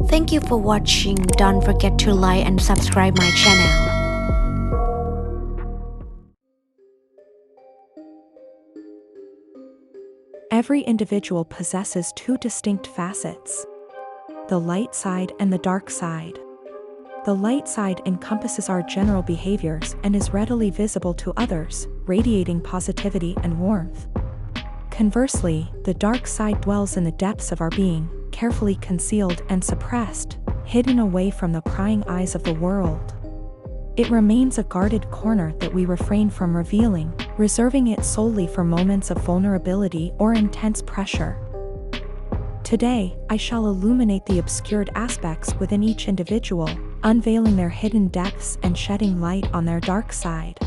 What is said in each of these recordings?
Thank you for watching. Don't forget to like and subscribe my channel. Every individual possesses two distinct facets: the light side and the dark side. The light side encompasses our general behaviors and is readily visible to others, radiating positivity and warmth. Conversely, the dark side dwells in the depths of our being, carefully concealed and suppressed, hidden away from the prying eyes of the world. It remains a guarded corner that we refrain from revealing, reserving it solely for moments of vulnerability or intense pressure. Today, I shall illuminate the obscured aspects within each individual, unveiling their hidden depths and shedding light on their dark side.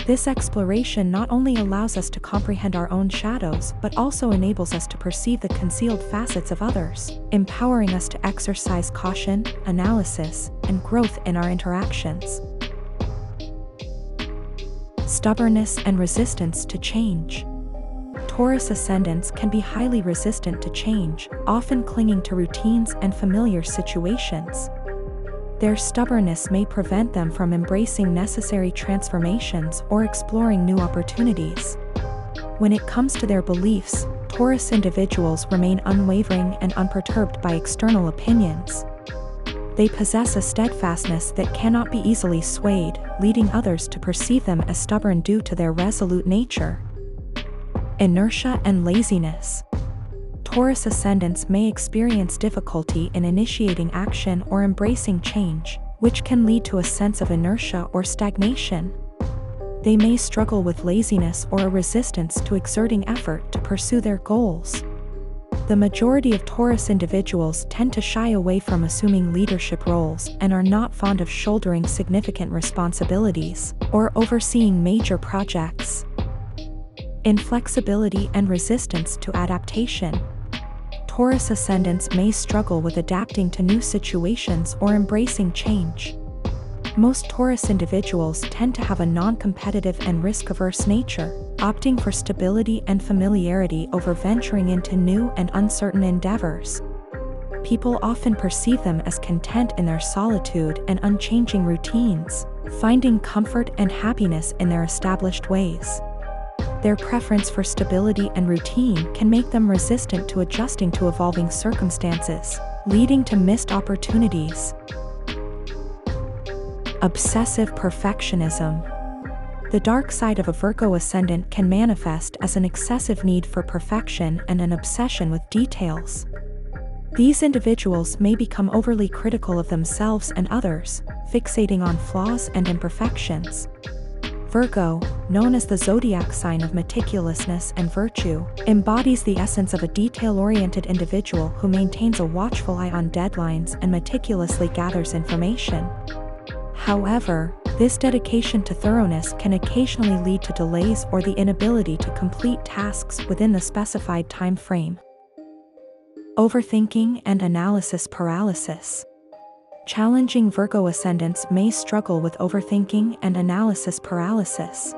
This exploration not only allows us to comprehend our own shadows but also enables us to perceive the concealed facets of others, empowering us to exercise caution, analysis, and growth in our interactions. Stubbornness and resistance to change. Taurus ascendants can be highly resistant to change, often clinging to routines and familiar situations. Their stubbornness may prevent them from embracing necessary transformations or exploring new opportunities. When it comes to their beliefs, Taurus individuals remain unwavering and unperturbed by external opinions. They possess a steadfastness that cannot be easily swayed, leading others to perceive them as stubborn due to their resolute nature. Inertia and laziness. Taurus ascendants may experience difficulty in initiating action or embracing change, which can lead to a sense of inertia or stagnation. They may struggle with laziness or a resistance to exerting effort to pursue their goals. The majority of Taurus individuals tend to shy away from assuming leadership roles and are not fond of shouldering significant responsibilities or overseeing major projects. Inflexibility and resistance to adaptation. Taurus ascendants may struggle with adapting to new situations or embracing change. Most Taurus individuals tend to have a non-competitive and risk-averse nature, opting for stability and familiarity over venturing into new and uncertain endeavors. People often perceive them as content in their solitude and unchanging routines, finding comfort and happiness in their established ways. Their preference for stability and routine can make them resistant to adjusting to evolving circumstances, leading to missed opportunities. Obsessive perfectionism. The dark side of a Virgo ascendant can manifest as an excessive need for perfection and an obsession with details. These individuals may become overly critical of themselves and others, fixating on flaws and imperfections. Virgo, known as the zodiac sign of meticulousness and virtue, embodies the essence of a detail-oriented individual who maintains a watchful eye on deadlines and meticulously gathers information. However, this dedication to thoroughness can occasionally lead to delays or the inability to complete tasks within the specified time frame. Overthinking and analysis paralysis. Challenging Virgo ascendants may struggle with overthinking and analysis paralysis.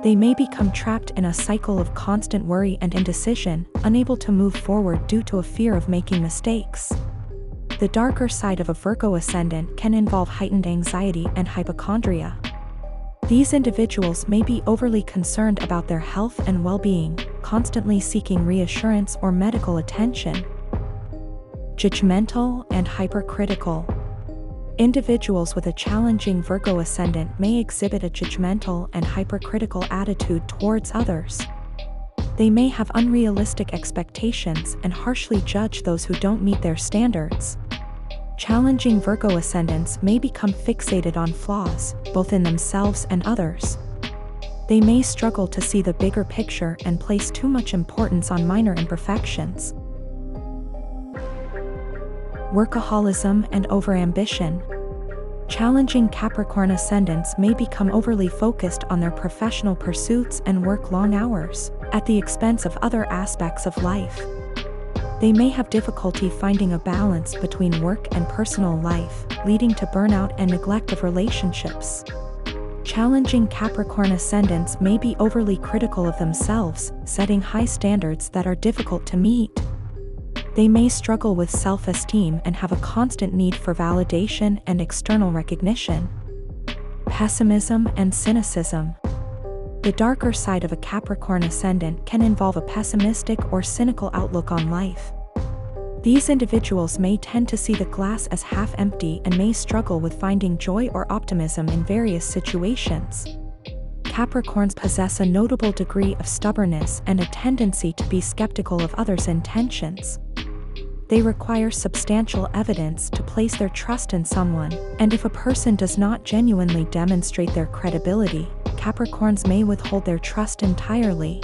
They may become trapped in a cycle of constant worry and indecision, unable to move forward due to a fear of making mistakes. The darker side of a Virgo ascendant can involve heightened anxiety and hypochondria. These individuals may be overly concerned about their health and well-being, constantly seeking reassurance or medical attention. Judgmental and hypercritical. Individuals with a challenging Virgo ascendant may exhibit a judgmental and hypercritical attitude towards others. They may have unrealistic expectations and harshly judge those who don't meet their standards. Challenging Virgo ascendants may become fixated on flaws, both in themselves and others. They may struggle to see the bigger picture and place too much importance on minor imperfections. Workaholism and overambition. Challenging Capricorn ascendants may become overly focused on their professional pursuits and work long hours, at the expense of other aspects of life. They may have difficulty finding a balance between work and personal life, leading to burnout and neglect of relationships. Challenging Capricorn ascendants may be overly critical of themselves, setting high standards that are difficult to meet. They may struggle with self-esteem and have a constant need for validation and external recognition. Pessimism and cynicism. The darker side of a Capricorn ascendant can involve a pessimistic or cynical outlook on life. These individuals may tend to see the glass as half empty and may struggle with finding joy or optimism in various situations. Capricorns possess a notable degree of stubbornness and a tendency to be skeptical of others' intentions. They require substantial evidence to place their trust in someone, and if a person does not genuinely demonstrate their credibility, Capricorns may withhold their trust entirely.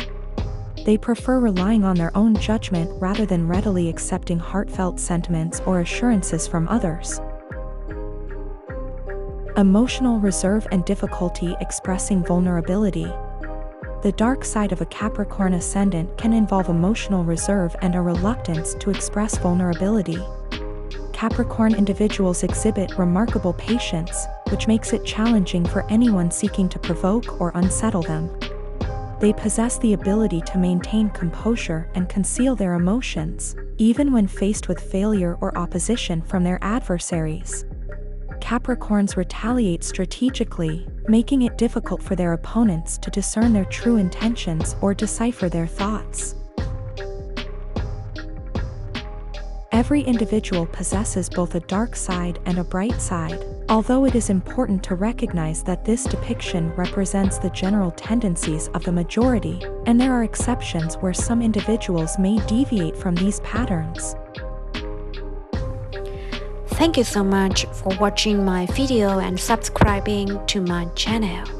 They prefer relying on their own judgment rather than readily accepting heartfelt sentiments or assurances from others. Emotional reserve and difficulty expressing vulnerability. The dark side of a Capricorn ascendant can involve emotional reserve and a reluctance to express vulnerability. Capricorn individuals exhibit remarkable patience, which makes it challenging for anyone seeking to provoke or unsettle them. They possess the ability to maintain composure and conceal their emotions, even when faced with failure or opposition from their adversaries. Capricorns retaliate strategically, making it difficult for their opponents to discern their true intentions or decipher their thoughts. Every individual possesses both a dark side and a bright side, although it is important to recognize that this depiction represents the general tendencies of the majority, and there are exceptions where some individuals may deviate from these patterns. Thank you so much for watching my video and subscribing to my channel.